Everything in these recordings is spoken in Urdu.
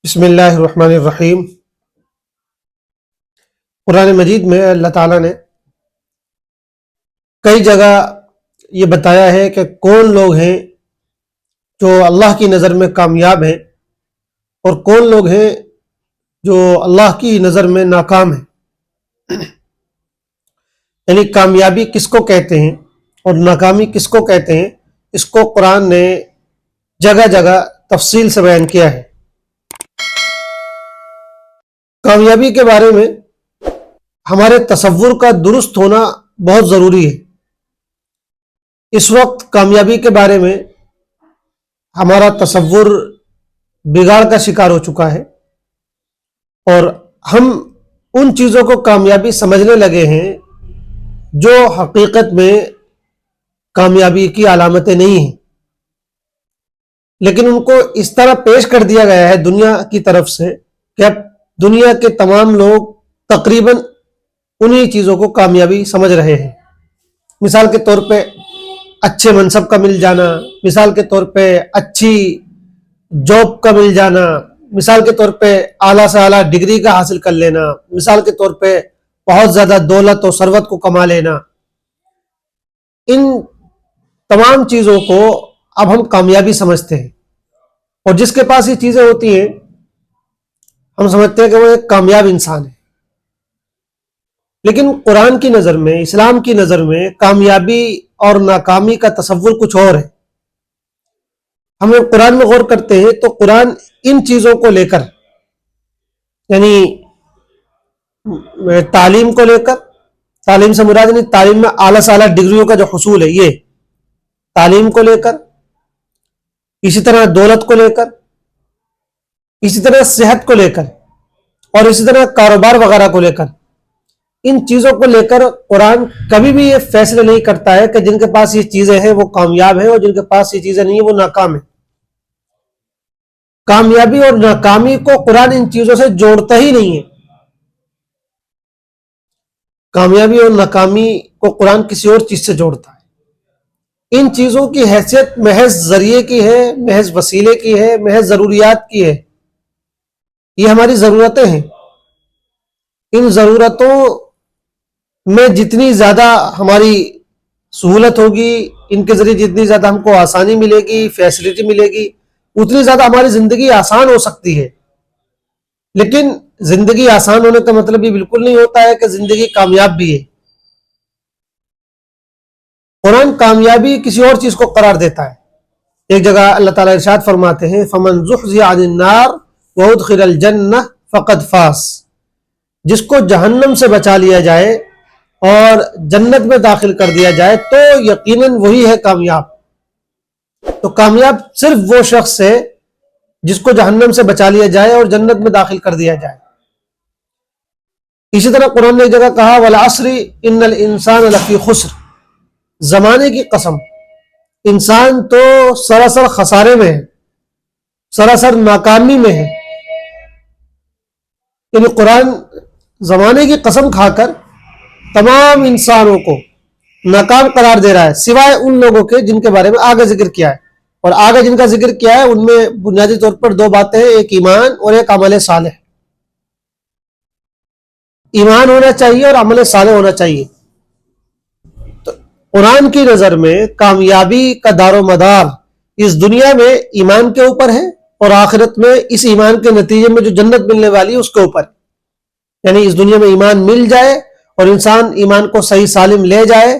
بسم اللہ الرحمن الرحیم۔ قرآن مجید میں اللہ تعالیٰ نے کئی جگہ یہ بتایا ہے کہ کون لوگ ہیں جو اللہ کی نظر میں کامیاب ہیں اور کون لوگ ہیں جو اللہ کی نظر میں ناکام ہیں۔ یعنی کامیابی کس کو کہتے ہیں اور ناکامی کس کو کہتے ہیں، اس کو قرآن نے جگہ جگہ تفصیل سے بیان کیا ہے۔ کامیابی کے بارے میں ہمارے تصور کا درست ہونا بہت ضروری ہے۔ اس وقت کامیابی کے بارے میں ہمارا تصور بگاڑ کا شکار ہو چکا ہے اور ہم ان چیزوں کو کامیابی سمجھنے لگے ہیں جو حقیقت میں کامیابی کی علامتیں نہیں ہیں، لیکن ان کو اس طرح پیش کر دیا گیا ہے دنیا کی طرف سے کہ اب دنیا کے تمام لوگ تقریباً انہی چیزوں کو کامیابی سمجھ رہے ہیں۔ مثال کے طور پہ اچھے منصب کا مل جانا، مثال کے طور پہ اچھی جاب کا مل جانا، مثال کے طور پہ اعلیٰ سے اعلیٰ ڈگری کا حاصل کر لینا، مثال کے طور پہ بہت زیادہ دولت و ثروت کو کما لینا، ان تمام چیزوں کو اب ہم کامیابی سمجھتے ہیں، اور جس کے پاس یہ چیزیں ہوتی ہیں ہم سمجھتے ہیں کہ وہ ایک کامیاب انسان ہے۔ لیکن قرآن کی نظر میں، اسلام کی نظر میں کامیابی اور ناکامی کا تصور کچھ اور ہے۔ ہم جب قرآن میں غور کرتے ہیں تو قرآن ان چیزوں کو لے کر، یعنی تعلیم کو لے کر، تعلیم سے مراد نہیں تعلیم میں اعلیٰ سے اعلیٰ ڈگریوں کا جو حصول ہے، یہ تعلیم کو لے کر، اسی طرح دولت کو لے کر، اسی طرح صحت کو لے کر، اور اسی طرح کاروبار وغیرہ کو لے کر، ان چیزوں کو لے کر قرآن کبھی بھی یہ فیصلہ نہیں کرتا ہے کہ جن کے پاس یہ چیزیں ہیں وہ کامیاب ہیں اور جن کے پاس یہ چیزیں نہیں ہیں وہ ناکام ہیں۔ کامیابی اور ناکامی کو قرآن ان چیزوں سے جوڑتا ہی نہیں ہے۔ کامیابی اور ناکامی کو قرآن کسی اور چیز سے جوڑتا ہے۔ ان چیزوں کی حیثیت محض ذریعے کی ہے، محض وسیلے کی ہے، محض ضروریات کی ہے۔ یہ ہماری ضرورتیں ہیں۔ ان ضرورتوں میں جتنی زیادہ ہماری سہولت ہوگی، ان کے ذریعے جتنی زیادہ ہم کو آسانی ملے گی، فیسلٹی ملے گی، اتنی زیادہ ہماری زندگی آسان ہو سکتی ہے۔ لیکن زندگی آسان ہونے کا مطلب یہ بالکل نہیں ہوتا ہے کہ زندگی کامیاب بھی ہے۔ قرآن کامیابی کسی اور چیز کو قرار دیتا ہے۔ ایک جگہ اللہ تعالیٰ ارشاد فرماتے ہیں فَمَنْ زُحْزِحَ عَنِ النَّارِ وَأُدْخِلَ الْجَنَّةَ فَقَدْ فَازَ، جس کو جہنم سے بچا لیا جائے اور جنت میں داخل کر دیا جائے تو یقیناً وہی ہے کامیاب۔ تو کامیاب صرف وہ شخص ہے جس کو جہنم سے بچا لیا جائے اور جنت میں داخل کر دیا جائے۔ اسی طرح قرآن نے ایک جگہ کہا وَالْعَصْرِ إِنَّ الْإِنسَانَ لَفِي خُسْرٍ، زمانے کی قسم، انسان تو سراسر خسارے میں ہے، سراسر ناکامی میں ہے۔ یعنی قرآن زمانے کی قسم کھا کر تمام انسانوں کو ناکام قرار دے رہا ہے، سوائے ان لوگوں کے جن کے بارے میں آگے ذکر کیا ہے، اور آگے جن کا ذکر کیا ہے ان میں بنیادی طور پر دو باتیں ہیں، ایک ایمان اور ایک عمل صالح۔ ایمان ہونا چاہیے اور عمل صالح ہونا چاہیے۔ تو قرآن کی نظر میں کامیابی کا دار و مدار اس دنیا میں ایمان کے اوپر ہے اور آخرت میں اس ایمان کے نتیجے میں جو جنت ملنے والی ہے اس کے اوپر۔ یعنی اس دنیا میں ایمان مل جائے اور انسان ایمان کو صحیح سالم لے جائے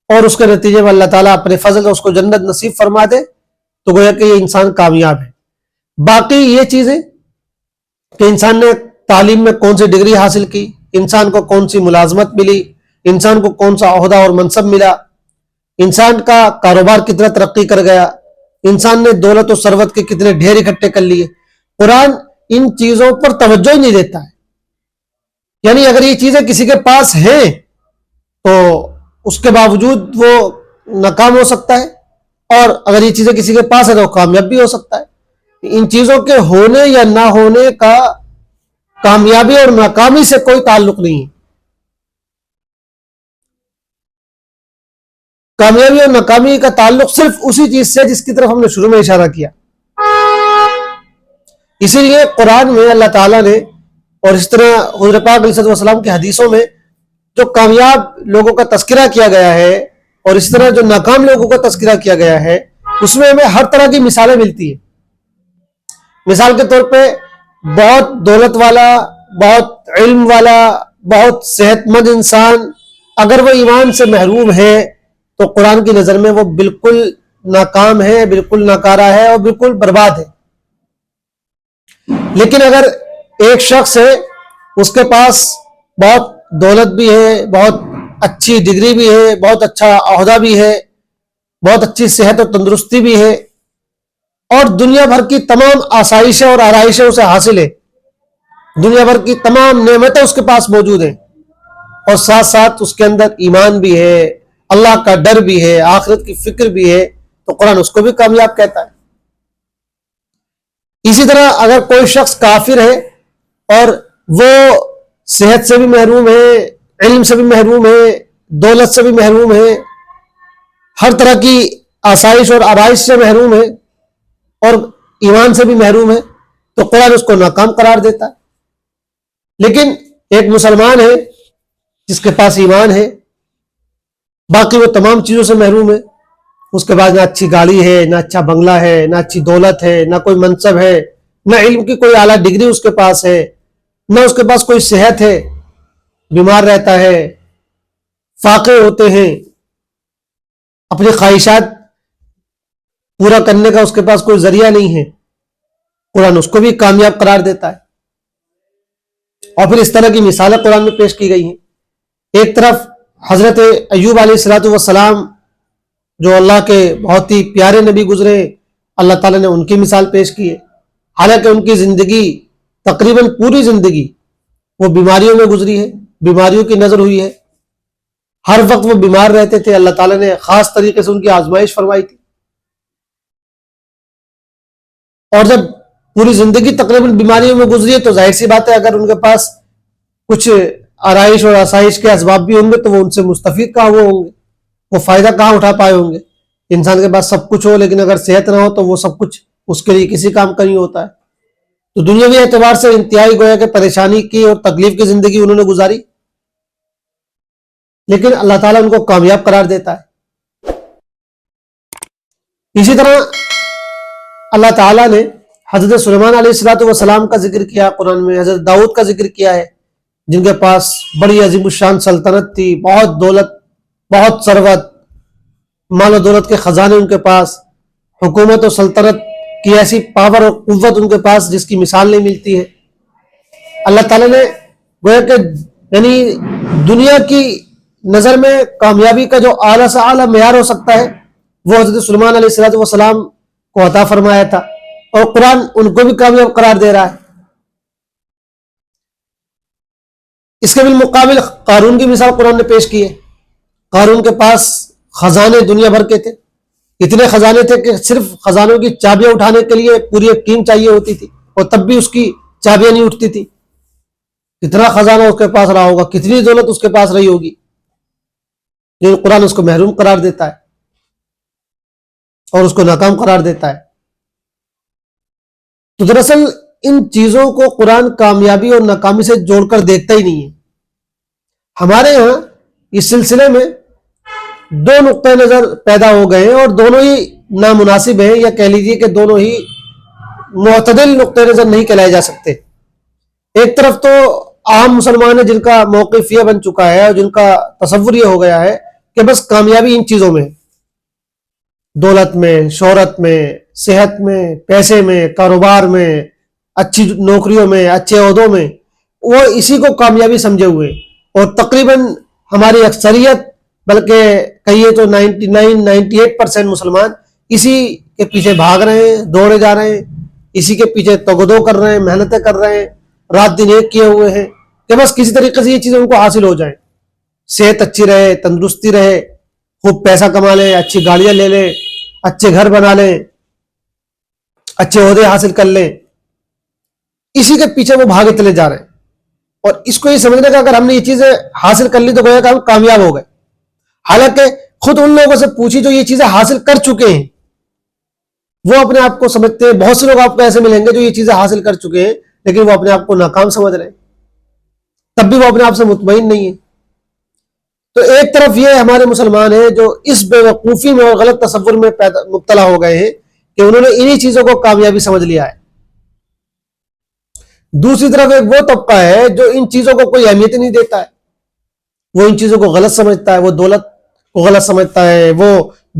اور اس کے نتیجے میں اللہ تعالیٰ اپنے فضل سے اس کو جنت نصیب فرما دے تو گویا کہ یہ انسان کامیاب ہے۔ باقی یہ چیزیں کہ انسان نے تعلیم میں کون سی ڈگری حاصل کی، انسان کو کون سی ملازمت ملی، انسان کو کون سا عہدہ اور منصب ملا، انسان کا کاروبار کتنا ترقی کر گیا، انسان نے دولت و ثروت کے کتنے ڈھیر اکٹھے کر لیے، قرآن ان چیزوں پر توجہ ہی نہیں دیتا ہے۔ یعنی اگر یہ چیزیں کسی کے پاس ہیں تو اس کے باوجود وہ ناکام ہو سکتا ہے، اور اگر یہ چیزیں کسی کے پاس ہیں تو وہ کامیاب بھی ہو سکتا ہے۔ ان چیزوں کے ہونے یا نہ ہونے کا کامیابی اور ناکامی سے کوئی تعلق نہیں ہے۔ کامیابی اور ناکامی کا تعلق صرف اسی چیز سے جس کی طرف ہم نے شروع میں اشارہ کیا۔ اسی لیے قرآن میں اللہ تعالیٰ نے اور اس طرح حضور پاک علیہ الصلوۃ والسلام کی حدیثوں میں جو کامیاب لوگوں کا تذکرہ کیا گیا ہے اور اس طرح جو ناکام لوگوں کا تذکرہ کیا گیا ہے اس میں ہمیں ہر طرح کی مثالیں ملتی ہیں. مثال کے طور پہ بہت دولت والا، بہت علم والا، بہت صحت مند انسان اگر وہ ایمان سے محروم ہے تو قرآن کی نظر میں وہ بالکل ناکام ہے، بالکل ناکارہ ہے اور بالکل برباد ہے. لیکن اگر ایک شخص ہے، اس کے پاس بہت دولت بھی ہے، بہت اچھی ڈگری بھی ہے، بہت اچھا عہدہ بھی ہے، بہت اچھی صحت اور تندرستی بھی ہے اور دنیا بھر کی تمام آسائشیں اور آرائشیں اسے حاصل ہے، دنیا بھر کی تمام نعمتیں اس کے پاس موجود ہیں اور ساتھ ساتھ اس کے اندر ایمان بھی ہے، اللہ کا ڈر بھی ہے، آخرت کی فکر بھی ہے، تو قرآن اس کو بھی کامیاب کہتا ہے. اسی طرح اگر کوئی شخص کافر ہے اور وہ صحت سے بھی محروم ہے، علم سے بھی محروم ہے، دولت سے بھی محروم ہے، ہر طرح کی آسائش اور آرائش سے محروم ہے اور ایمان سے بھی محروم ہے تو قرآن اس کو ناکام قرار دیتا ہے. لیکن ایک مسلمان ہے جس کے پاس ایمان ہے، باقی وہ تمام چیزوں سے محروم ہے، اس کے بعد نہ اچھی گاڑی ہے، نہ اچھا بنگلہ ہے، نہ اچھی دولت ہے، نہ کوئی منصب ہے، نہ علم کی کوئی اعلیٰ ڈگری اس کے پاس ہے، نہ اس کے پاس کوئی صحت ہے، بیمار رہتا ہے، فاقے ہوتے ہیں، اپنی خواہشات پورا کرنے کا اس کے پاس کوئی ذریعہ نہیں ہے، قرآن اس کو بھی کامیاب قرار دیتا ہے. اور پھر اس طرح کی مثالیں قرآن میں پیش کی گئی ہیں. ایک طرف حضرت ایوب علیہ الصلوۃ والسلام جو اللہ کے بہت ہی پیارے نبی گزرے، اللہ تعالیٰ نے ان کی مثال پیش کی ہے. حالانکہ ان کی زندگی تقریباً پوری زندگی وہ بیماریوں میں گزری ہے، بیماریوں کی نظر ہوئی ہے، ہر وقت وہ بیمار رہتے تھے، اللہ تعالیٰ نے خاص طریقے سے ان کی آزمائش فرمائی تھی. اور جب پوری زندگی تقریباً بیماریوں میں گزری ہے تو ظاہر سی بات ہے اگر ان کے پاس کچھ آرائش اور آسائش کے اسباب بھی ہوں گے تو وہ ان سے مستفید کہاں وہ ہوں گے، وہ فائدہ کہاں اٹھا پائے ہوں گے. انسان کے پاس سب کچھ ہو لیکن اگر صحت نہ ہو تو وہ سب کچھ اس کے لیے کسی کام کا نہیں ہوتا ہے. تو دنیاوی اعتبار سے انتہائی گویا کہ پریشانی کی اور تکلیف کی زندگی انہوں نے گزاری، لیکن اللہ تعالیٰ ان کو کامیاب قرار دیتا ہے. اسی طرح اللہ تعالیٰ نے حضرت سلیمان علیہ الصلوۃ والسلام کا ذکر کیا قرآن میں، حضرت داؤد کا ذکر کیا ہے جن کے پاس بڑی عظیم الشان سلطنت تھی، بہت دولت، بہت ثروت، مال و دولت کے خزانے ان کے پاس، حکومت و سلطنت کی ایسی پاور اور قوت ان کے پاس جس کی مثال نہیں ملتی ہے. اللہ تعالیٰ نے گویا کہ یعنی دنیا کی نظر میں کامیابی کا جو اعلیٰ سے اعلیٰ معیار ہو سکتا ہے وہ حضرت سلیمان علیہ الصلوۃ والسلام کو عطا فرمایا تھا اور قرآن ان کو بھی کامیاب قرار دے رہا ہے. اس کے بالمقابل قارون کی مثال قرآن نے پیش کی ہے. قارون کے پاس خزانے دنیا بھر کے تھے، اتنے خزانے تھے کہ صرف خزانوں کی چابیاں اٹھانے کے لیے پوری ایک ٹیم چاہیے ہوتی تھی اور تب بھی اس کی چابیاں نہیں اٹھتی تھی. کتنا خزانہ اس کے پاس رہا ہوگا، کتنی دولت اس کے پاس رہی ہوگی، لیکن قرآن اس کو محروم قرار دیتا ہے اور اس کو ناکام قرار دیتا ہے. تو دراصل ان چیزوں کو قرآن کامیابی اور ناکامی سے جوڑ کر دیکھتا ہی نہیں ہے. ہمارے ہاں اس سلسلے میں دو نقطۂ نظر پیدا ہو گئے ہیں اور دونوں ہی نامناسب ہیں، یا کہہ لیجیے کہ دونوں ہی معتدل نقطۂ نظر نہیں کہلائے جا سکتے. ایک طرف تو عام مسلمان ہیں جن کا موقف یہ بن چکا ہے اور جن کا تصور یہ ہو گیا ہے کہ بس کامیابی ان چیزوں میں، دولت میں، شہرت میں، صحت میں، پیسے میں، کاروبار میں، اچھی نوکریوں میں، اچھے عہدوں میں، وہ اسی کو کامیابی سمجھے ہوئے. اور تقریباً ہماری اکثریت بلکہ کہیے تو 98% مسلمان اسی کے پیچھے بھاگ رہے ہیں، دوڑے جا رہے ہیں، اسی کے پیچھے تگدو کر رہے ہیں، محنتیں کر رہے ہیں، رات دن ایک کیے ہوئے ہیں کہ بس کسی طریقے سے یہ چیزیں ان کو حاصل ہو جائیں، صحت اچھی رہے، تندرستی رہے، خوب پیسہ کما لیں، اچھی گاڑیاں لے لیں، اچھے گھر بنا لیں، اچھے عہدے حاصل کر لیں. اسی کے پیچھے وہ بھاگے چلے جا رہے ہیں اور اس کو یہ سمجھنے کا اگر ہم نے یہ چیزیں حاصل کر لی تو گویا کہ ہم کامیاب ہو گئے. حالانکہ خود ان لوگوں سے پوچھی جو یہ چیزیں حاصل کر چکے ہیں وہ اپنے آپ کو سمجھتے ہیں. بہت سے لوگ آپ کو ایسے ملیں گے جو یہ چیزیں حاصل کر چکے ہیں لیکن وہ اپنے آپ کو ناکام سمجھ رہے ہیں, تب بھی وہ اپنے آپ سے مطمئن نہیں ہے. تو ایک طرف یہ ہمارے مسلمان ہیں جو اس بے وقوفی میں اور غلط تصور میں مبتلا ہو گئے ہیں کہ انہوں نے انہی چیزوں کو کامیابی سمجھ لیا ہے. دوسری طرف ایک وہ طبقہ ہے جو ان چیزوں کو کوئی اہمیت نہیں دیتا ہے, وہ ان چیزوں کو غلط سمجھتا ہے, وہ دولت کو غلط سمجھتا ہے, وہ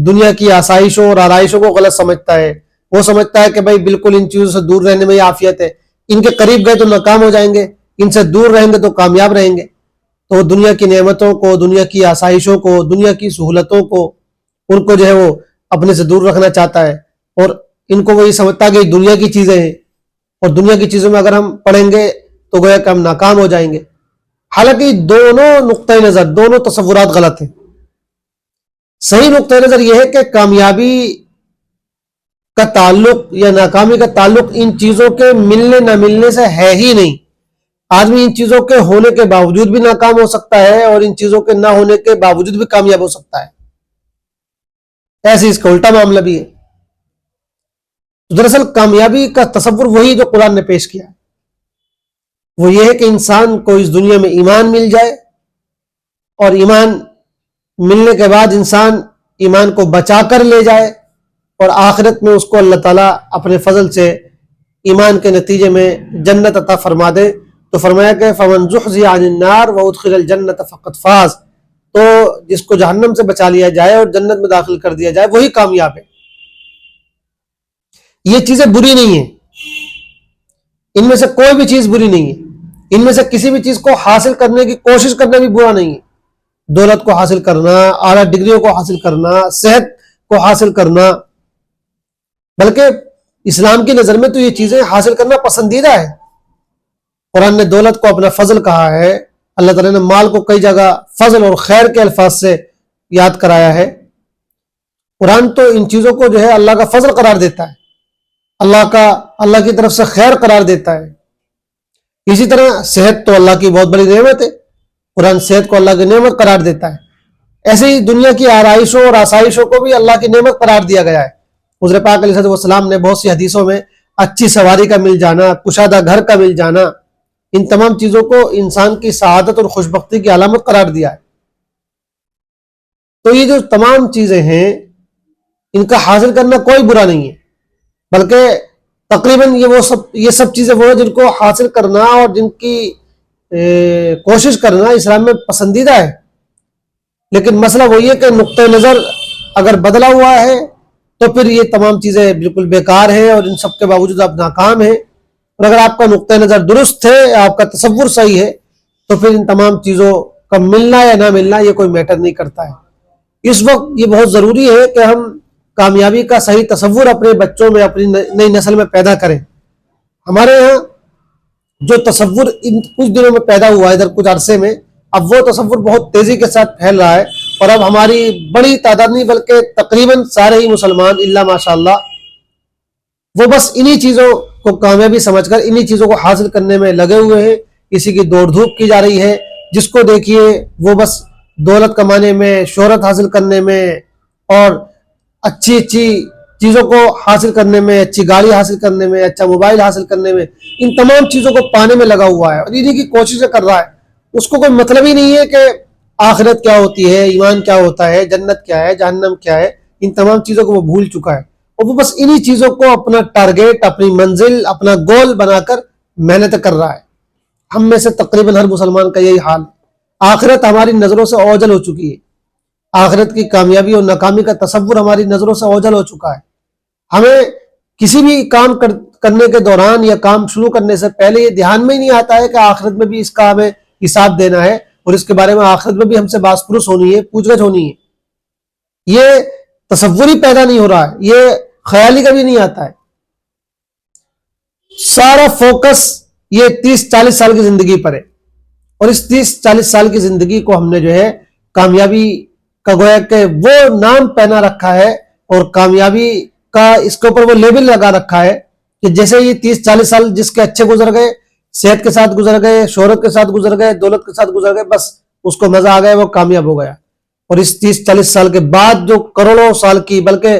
دنیا کی آسائشوں اور آرائشوں کو غلط سمجھتا ہے. وہ سمجھتا ہے کہ بھائی بالکل ان چیزوں سے دور رہنے میں یہ عافیت ہے, ان کے قریب گئے تو ناکام ہو جائیں گے, ان سے دور رہیں گے تو کامیاب رہیں گے. تو دنیا کی نعمتوں کو, دنیا کی آسائشوں کو, دنیا کی سہولتوں کو, ان کو جو ہے وہ اپنے سے دور رکھنا چاہتا ہے, اور ان کو وہی سمجھتا ہے کہ دنیا کی چیزیں ہیں اور دنیا کی چیزوں میں اگر ہم پڑیں گے تو گویا کہ ہم ناکام ہو جائیں گے. حالانکہ دونوں نقطۂ نظر, دونوں تصورات غلط ہیں. صحیح نقطۂ نظر یہ ہے کہ کامیابی کا تعلق یا ناکامی کا تعلق ان چیزوں کے ملنے نہ ملنے سے ہے ہی نہیں. آدمی ان چیزوں کے ہونے کے باوجود بھی ناکام ہو سکتا ہے اور ان چیزوں کے نہ ہونے کے باوجود بھی کامیاب ہو سکتا ہے. ایسے اس کا الٹا معاملہ بھی ہے. دراصل کامیابی کا تصور وہی جو قرآن نے پیش کیا ہے, وہ یہ ہے کہ انسان کو اس دنیا میں ایمان مل جائے, اور ایمان ملنے کے بعد انسان ایمان کو بچا کر لے جائے, اور آخرت میں اس کو اللہ تعالیٰ اپنے فضل سے ایمان کے نتیجے میں جنت عطا فرما دے. تو فرمایا کہ فمن زحزح عن النار وادخل الجنت فقد فاز, تو جس کو جہنم سے بچا لیا جائے اور جنت میں داخل کر دیا جائے وہی کامیاب ہے. یہ چیزیں بری نہیں ہیں, ان میں سے کوئی بھی چیز بری نہیں ہے, ان میں سے کسی بھی چیز کو حاصل کرنے کی کوشش کرنا بھی برا نہیں ہے. دولت کو حاصل کرنا, اعلیٰ ڈگریوں کو حاصل کرنا, صحت کو حاصل کرنا, بلکہ اسلام کی نظر میں تو یہ چیزیں حاصل کرنا پسندیدہ ہے. قرآن نے دولت کو اپنا فضل کہا ہے, اللہ تعالیٰ نے مال کو کئی جگہ فضل اور خیر کے الفاظ سے یاد کرایا ہے. قرآن تو ان چیزوں کو جو ہے اللہ کا فضل قرار دیتا ہے, اللہ کی طرف سے خیر قرار دیتا ہے. اسی طرح صحت تو اللہ کی بہت بڑی نعمت ہے, قرآن صحت کو اللہ کی نعمت قرار دیتا ہے. ایسے ہی دنیا کی آرائشوں اور آسائشوں کو بھی اللہ کی نعمت قرار دیا گیا ہے. حضور پاک علیہ السلام نے بہت سی حدیثوں میں اچھی سواری کا مل جانا, کشادہ گھر کا مل جانا, ان تمام چیزوں کو انسان کی سعادت اور خوشبختی کی علامت قرار دیا ہے. تو یہ جو تمام چیزیں ہیں ان کا حاصل کرنا کوئی برا نہیں ہے, بلکہ تقریباً یہ سب چیزیں وہ ہیں جن کو حاصل کرنا اور جن کی کوشش کرنا اسلام میں پسندیدہ ہے. لیکن مسئلہ وہی ہے کہ نقطۂ نظر اگر بدلا ہوا ہے تو پھر یہ تمام چیزیں بالکل بیکار ہیں اور ان سب کے باوجود آپ ناکام ہیں. اور اگر آپ کا نقطۂ نظر درست ہے, آپ کا تصور صحیح ہے, تو پھر ان تمام چیزوں کا ملنا یا نہ ملنا یہ کوئی میٹر نہیں کرتا ہے. اس وقت یہ بہت ضروری ہے کہ ہم کامیابی کا صحیح تصور اپنے بچوں میں, اپنی نئی نسل میں پیدا کریں. ہمارے ہاں جو تصور ان کچھ دنوں میں پیدا ہوا ہے, ادھر کچھ عرصے میں, اب وہ تصور بہت تیزی کے ساتھ پھیل رہا ہے, اور اب ہماری بڑی تعداد نہیں بلکہ تقریباً سارے ہی مسلمان الا ماشاءاللہ وہ بس انہی چیزوں کو کامیابی سمجھ کر انہی چیزوں کو حاصل کرنے میں لگے ہوئے ہیں. کسی کی دوڑ دھوپ کی جا رہی ہے, جس کو دیکھیے وہ بس دولت کمانے میں, شہرت حاصل کرنے میں, اور اچھی چیزوں کو حاصل کرنے میں, اچھی گاڑی حاصل کرنے میں, اچھا موبائل حاصل کرنے میں, ان تمام چیزوں کو پانے میں لگا ہوا ہے اور انہی کی کوششیں کر رہا ہے. اس کو کوئی مطلب ہی نہیں ہے کہ آخرت کیا ہوتی ہے, ایمان کیا ہوتا ہے, جنت کیا ہے, جہنم کیا ہے. ان تمام چیزوں کو وہ بھول چکا ہے, اور وہ بس انہی چیزوں کو اپنا ٹارگیٹ, اپنی منزل, اپنا گول بنا کر محنت کر رہا ہے. ہم میں سے تقریباً ہر مسلمان کا یہی حال. آخرت ہماری نظروں سے اوجھل ہو چکی ہے, آخرت کی کامیابی اور ناکامی کا تصور ہماری نظروں سے اوجھل ہو چکا ہے. ہمیں کسی بھی کام کرنے کے دوران یا کام شروع کرنے سے پہلے یہ دھیان میں ہی نہیں آتا ہے کہ آخرت میں بھی اس کا ہمیں حساب دینا ہے, اور اس کے بارے میں آخرت میں بھی ہم سے باس پرس ہونی ہے, پوچھ گچھ ہونی ہے. یہ تصور ہی پیدا نہیں ہو رہا ہے, یہ خیال ہی کبھی نہیں آتا ہے. سارا فوکس یہ 30-40 سال کی زندگی پر ہے, اور اس 30-40 سال کی زندگی کو ہم نے جو ہے کامیابی کا گویا کہ وہ نام پہنا رکھا ہے, اور کامیابی کا اس کے اوپر وہ لیبل لگا رکھا ہے کہ جیسے یہ 30-40 سال جس کے اچھے گزر گئے, صحت کے ساتھ گزر گئے, شہرت کے ساتھ گزر گئے, دولت کے ساتھ گزر گئے, بس اس کو مزہ آ گیا, وہ کامیاب ہو گیا. اور اس 30-40 سال کے بعد جو کروڑوں سال کی بلکہ